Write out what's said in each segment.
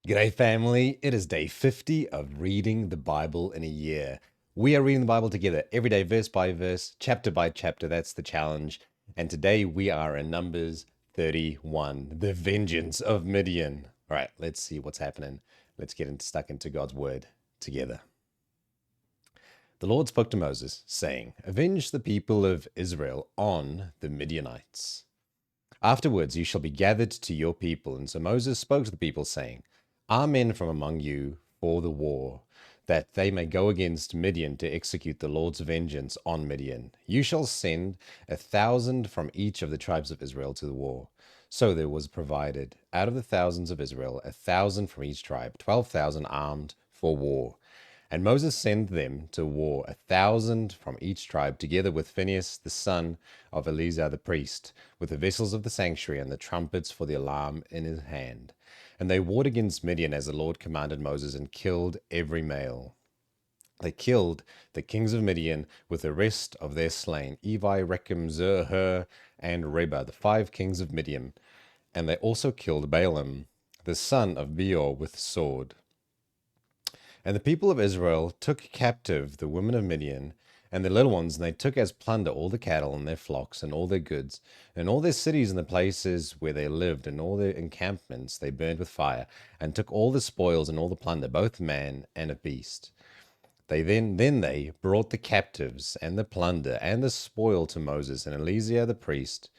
G'day, family. It is day 50 of reading the Bible in a year. We are reading the Bible together every day, verse by verse, chapter by chapter. That's the challenge. And today we are in Numbers 31, the vengeance of Midian. All right, let's see what's happening. Let's get stuck into God's word together. The Lord spoke to Moses, saying, "Avenge the people of Israel on the Midianites. Afterwards you shall be gathered to your people." And so Moses spoke to the people, saying, "Are men from among you for the war, that they may go against Midian to execute the Lord's vengeance on Midian? You shall send 1,000 from each of the tribes of Israel to the war." So there was provided out of the thousands of Israel 1,000 from each tribe, 12,000 armed for war. And Moses sent them to war 1,000 from each tribe, together with Phinehas the son of Eleazar the priest, with the vessels of the sanctuary and the trumpets for the alarm in his hand. And they warred against Midian as the Lord commanded Moses, and killed every male. They killed the kings of Midian with the rest of their slain, Evi, Rechem, Zur, Hur, and Reba, the 5 kings of Midian. And they also killed Balaam, the son of Beor, with sword. And the people of Israel took captive the women of Midian and their little ones, and they took as plunder all the cattle and their flocks and all their goods, and all their cities and the places where they lived, and all their encampments they burned with fire, and took all the spoils and all the plunder, both man and of beast. Then they brought the captives and the plunder and the spoil to Moses and Eleazar the priest,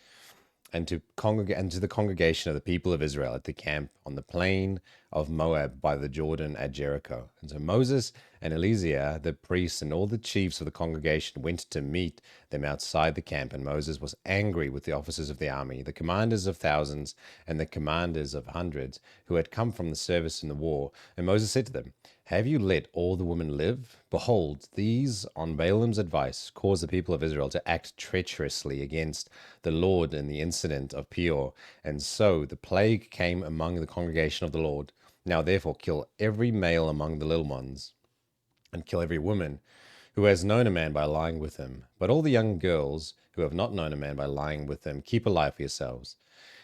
and to the congregation of the people of Israel at the camp on the plain of Moab by the Jordan at Jericho. And so Moses and Eleazar the priests and all the chiefs of the congregation went to meet them outside the camp. And Moses was angry with the officers of the army, the commanders of thousands and the commanders of hundreds, who had come from the service in the war. And Moses said to them, "Have you let all the women live? Behold, these, on Balaam's advice, caused the people of Israel to act treacherously against the Lord in the incident of Peor. And so the plague came among the congregation of the Lord. Now therefore kill every male among the little ones, and kill every woman who has known a man by lying with him. But all the young girls who have not known a man by lying with him, keep alive for yourselves,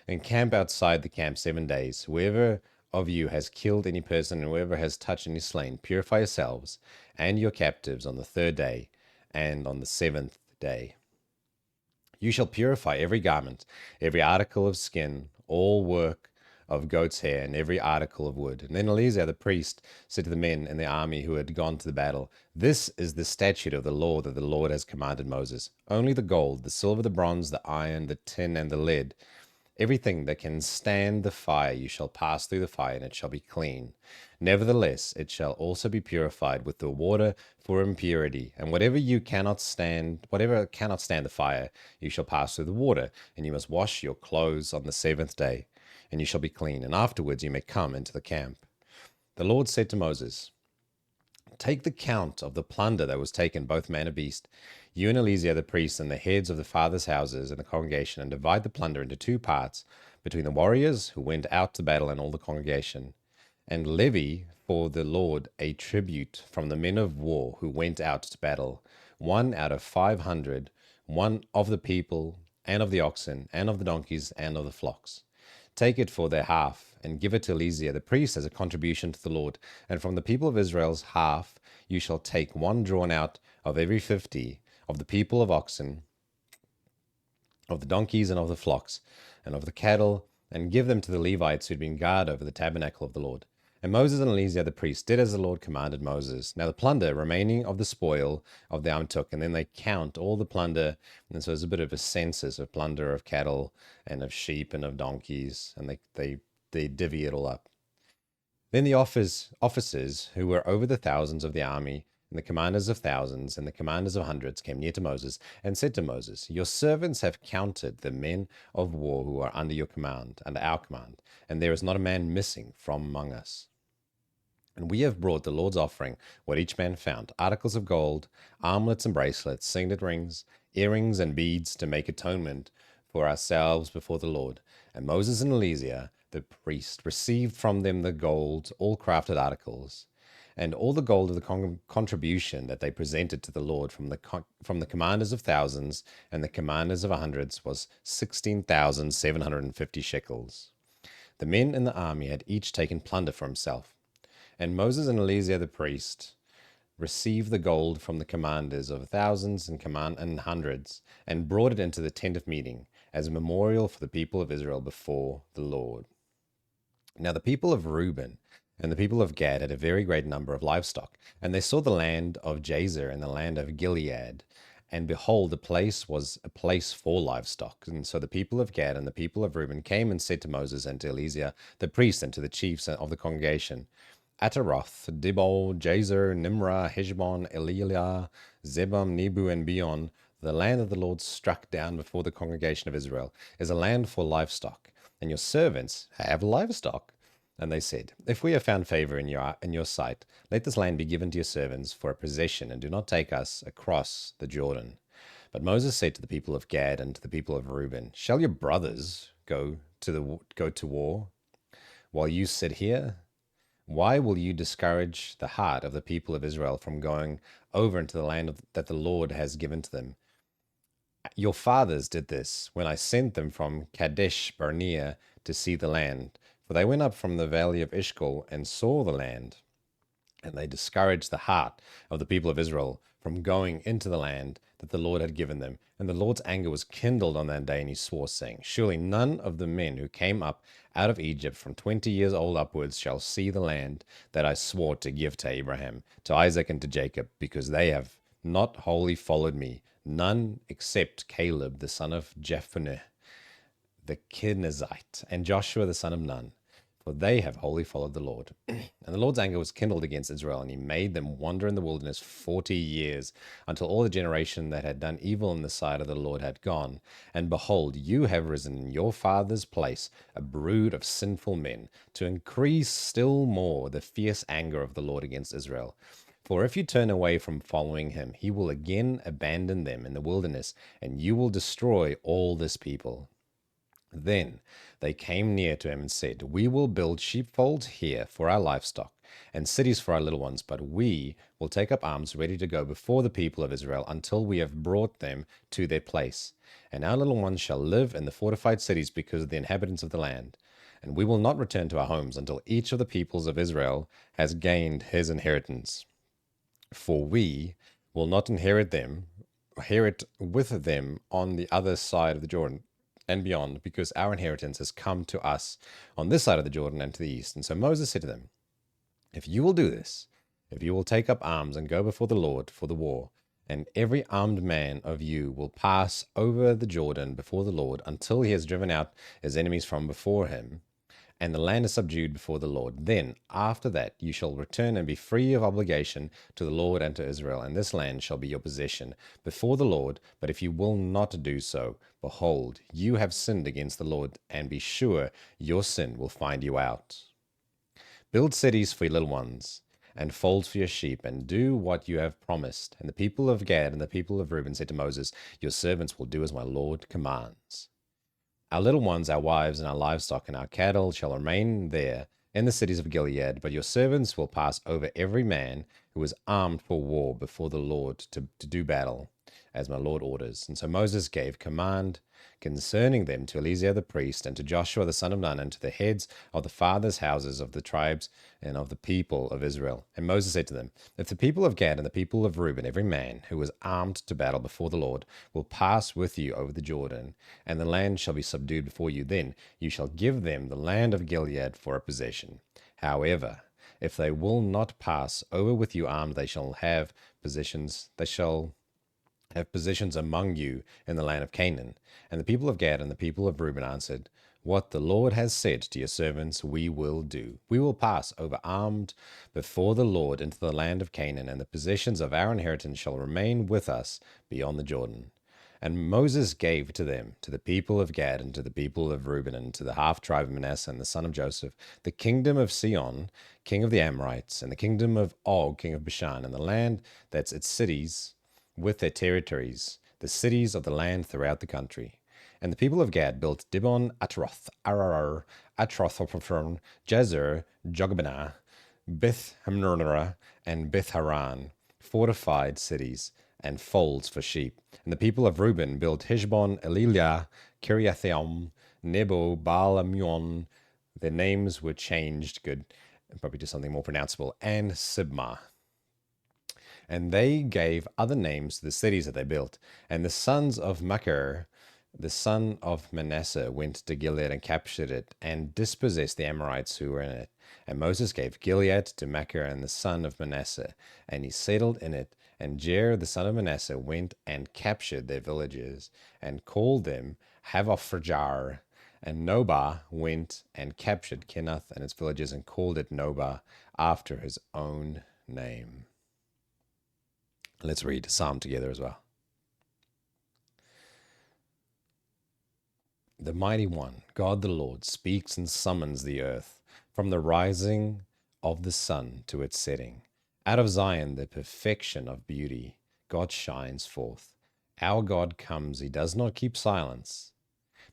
and camp outside the camp 7 days. Whoever of you has killed any person, and whoever has touched any slain, purify yourselves and your captives on the 3rd day, and on the 7th day. You shall purify every garment, every article of skin, all work of goat's hair, and every article of wood." And then Eleazar the priest said to the men in the army who had gone to the battle, "This is the statute of the law that the Lord has commanded Moses. Only the gold, the silver, the bronze, the iron, the tin, and the lead, everything that can stand the fire, you shall pass through the fire, and it shall be clean. Nevertheless, it shall also be purified with the water for impurity. And whatever cannot stand the fire, you shall pass through the water. And you must wash your clothes on the 7th day, and you shall be clean. And afterwards you may come into the camp." The Lord said to Moses, "Take the count of the plunder that was taken, both man and beast, you and Eleazar the priest, and the heads of the fathers' houses and the congregation, and divide the plunder into 2 parts between the warriors who went out to battle and all the congregation. And levy for the Lord a tribute from the men of war who went out to battle, 1 out of 500, one of the people, and of the oxen, and of the donkeys, and of the flocks. Take it for their half, and give it to Eleazar the priest as a contribution to the Lord. And from the people of Israel's half you shall take one drawn out of every 50 of the people of oxen, of the donkeys, and of the flocks, and of the cattle, and give them to the Levites who had been guard over the tabernacle of the Lord." And Moses and Eleazar the priest did as the Lord commanded Moses. Now the plunder remaining of the spoil of the army took, and then they count all the plunder. And so there's a bit of a census of plunder of cattle and of sheep and of donkeys, and they divvy it all up. Then the officers who were over the thousands of the army, and the commanders of thousands, and the commanders of hundreds, came near to Moses, and said to Moses, "Your servants have counted the men of war who are under your command, under our command, and there is not a man missing from among us. And we have brought the Lord's offering, what each man found, articles of gold, armlets and bracelets, signet rings, earrings, and beads, to make atonement for ourselves before the Lord." And Moses and Eleazar the priest received from them the gold, all crafted articles, and all the gold of the contribution that they presented to the Lord from the commanders of thousands and the commanders of hundreds was 16,750 shekels. The men in the army had each taken plunder for himself. And Moses and Eleazar the priest received the gold from the commanders of thousands and hundreds, and brought it into the tent of meeting as a memorial for the people of Israel before the Lord. Now the people of Reuben and the people of Gad had a very great number of livestock, and they saw the land of Jazer and the land of Gilead. And behold, the place was a place for livestock. And so the people of Gad and the people of Reuben came and said to Moses and to Eleazar the priest and to the chiefs of the congregation, Ataroth, Dibol, Jazer, Nimrah, Heshbon, Elilah, Zebam, Nebu, and Beon, the land that the Lord struck down before the congregation of Israel, is a land for livestock, and your servants have livestock. And they said, If we have found favor in your sight, let this land be given to your servants for a possession, and do not take us across the Jordan. But Moses said to the people of Gad and to the people of Reuben, Shall your brothers go to war while you sit here? Why will you discourage the heart of the people of Israel from going over into the land that the Lord has given to them? Your fathers did this when I sent them from Kadesh Barnea to see the land, for they went up from the valley of Eshcol and saw the land. And they discouraged the heart of the people of Israel from going into the land that the Lord had given them. And the Lord's anger was kindled on that day, and he swore, saying, Surely none of the men who came up out of Egypt from 20 years old upwards shall see the land that I swore to give to Abraham, to Isaac, and to Jacob, because they have not wholly followed me, none except Caleb the son of Jephunneh the Kenizzite, and Joshua the son of Nun, for they have wholly followed the Lord. And the Lord's anger was kindled against Israel, and he made them wander in the wilderness 40 years, until all the generation that had done evil in the sight of the Lord had gone. And behold, you have risen in your father's place a brood of sinful men, to increase still more the fierce anger of the Lord against Israel. For if you turn away from following him, he will again abandon them in the wilderness, and you will destroy all this people. Then they came near to him and said, We will build sheepfolds here for our livestock, and cities for our little ones, but we will take up arms ready to go before the people of Israel until we have brought them to their place. And our little ones shall live in the fortified cities because of the inhabitants of the land. And we will not return to our homes until each of the peoples of Israel has gained his inheritance. For we will not inherit with them on the other side of the Jordan and beyond, because our inheritance has come to us on this side of the Jordan and to the east. And so Moses said to them, If you will do this, if you will take up arms and go before the Lord for the war, and every armed man of you will pass over the Jordan before the Lord until he has driven out his enemies from before him, and the land is subdued before the Lord. Then, after that, you shall return and be free of obligation to the Lord and to Israel, and this land shall be your possession before the Lord. But if you will not do so, behold, you have sinned against the Lord, and be sure your sin will find you out. Build cities for your little ones, and folds for your sheep, and do what you have promised. And the people of Gad and the people of Reuben said to Moses, Your servants will do as my Lord commands. Our little ones, our wives, and our livestock, and our cattle shall remain there in the cities of Gilead, but your servants will pass over every man who is armed for war before the Lord to do battle, as my Lord orders. And so Moses gave command concerning them to Eleazar the priest, and to Joshua the son of Nun, and to the heads of the fathers' houses of the tribes and of the people of Israel. And Moses said to them, If the people of Gad and the people of Reuben, every man who is armed to battle before the Lord, will pass with you over the Jordan, and the land shall be subdued before you, then you shall give them the land of Gilead for a possession. However, if they will not pass over with you armed, they shall have positions among you in the land of Canaan. And the people of Gad and the people of Reuben answered, What the Lord has said to your servants we will do. We will pass over armed before the Lord into the land of Canaan, and the possessions of our inheritance shall remain with us beyond the Jordan. And Moses gave to them, to the people of Gad and to the people of Reuben and to the half-tribe of Manasseh and the son of Joseph, the kingdom of Sihon, king of the Amorites, and the kingdom of Og, king of Bashan, and the land that's its cities, with their territories, the cities of the land throughout the country. And the people of Gad built Dibon, Atroth, Arar, Atroth, Jazer, Jogabinah, Beth Hamnorah, and Beth Haran, fortified cities, and folds for sheep. And the people of Reuben built Heshbon, Elilah, Kiriathaim, Nebo, Baal-Amion, Their names were changed, good, probably to something more pronounceable, and Sibmah. And they gave other names to the cities that they built. And the sons of Machir, the son of Manasseh, went to Gilead and captured it and dispossessed the Amorites who were in it. And Moses gave Gilead to Machir and the son of Manasseh, and he settled in it. And Jair, the son of Manasseh, went and captured their villages and called them Havoth-Jair. And Nobah went and captured Kenath and its villages and called it Nobah after his own name. Let's read Psalm together as well. The Mighty One, God the Lord, speaks and summons the earth from the rising of the sun to its setting. Out of Zion, the perfection of beauty, God shines forth. Our God comes, he does not keep silence.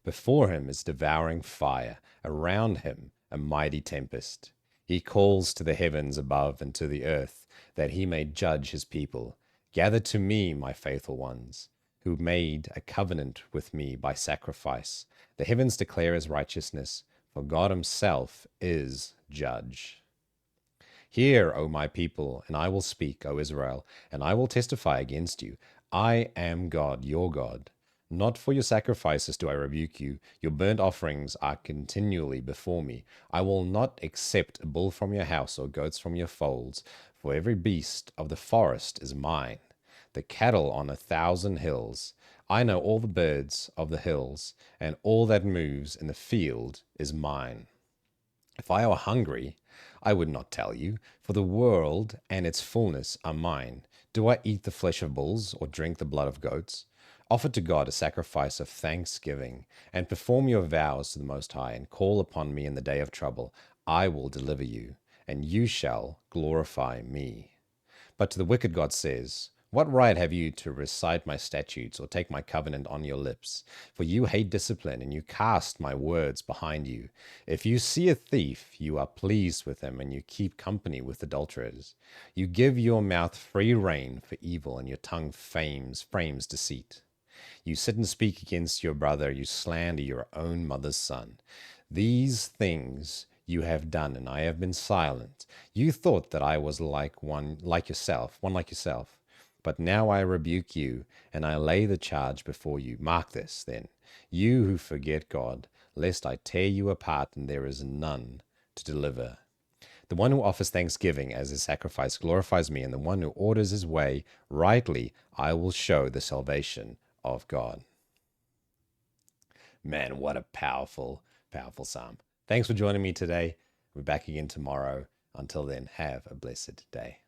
Before him is devouring fire, around him a mighty tempest. He calls to the heavens above and to the earth, that he may judge his people. Gather to me, my faithful ones, who made a covenant with me by sacrifice. The heavens declare his righteousness, for God himself is judge. Hear, O my people, and I will speak, O Israel, and I will testify against you. I am God, your God. Not for your sacrifices do I rebuke you. Your burnt offerings are continually before me. I will not accept a bull from your house or goats from your folds, for every beast of the forest is mine, the cattle on 1,000 hills. I know all the birds of the hills, and all that moves in the field is mine. If I were hungry, I would not tell you, for the world and its fullness are mine. Do I eat the flesh of bulls or drink the blood of goats? Offer to God a sacrifice of thanksgiving, and perform your vows to the Most High, and call upon me in the day of trouble. I will deliver you, and you shall glorify me. But to the wicked God says, what right have you to recite my statutes or take my covenant on your lips? For you hate discipline, and you cast my words behind you. If you see a thief, you are pleased with him, and you keep company with adulterers. You give your mouth free rein for evil, and your tongue frames deceit. You sit and speak against your brother, you slander your own mother's son. These things you have done, and I have been silent. You thought that I was one like yourself. But now I rebuke you, and I lay the charge before you. Mark this, then, you who forget God, lest I tear you apart, and there is none to deliver. The one who offers thanksgiving as his sacrifice glorifies me, and the one who orders his way rightly, I will show the salvation of God. Man, what a powerful, powerful psalm. Thanks for joining me today. We're back again tomorrow. Until then, have a blessed day.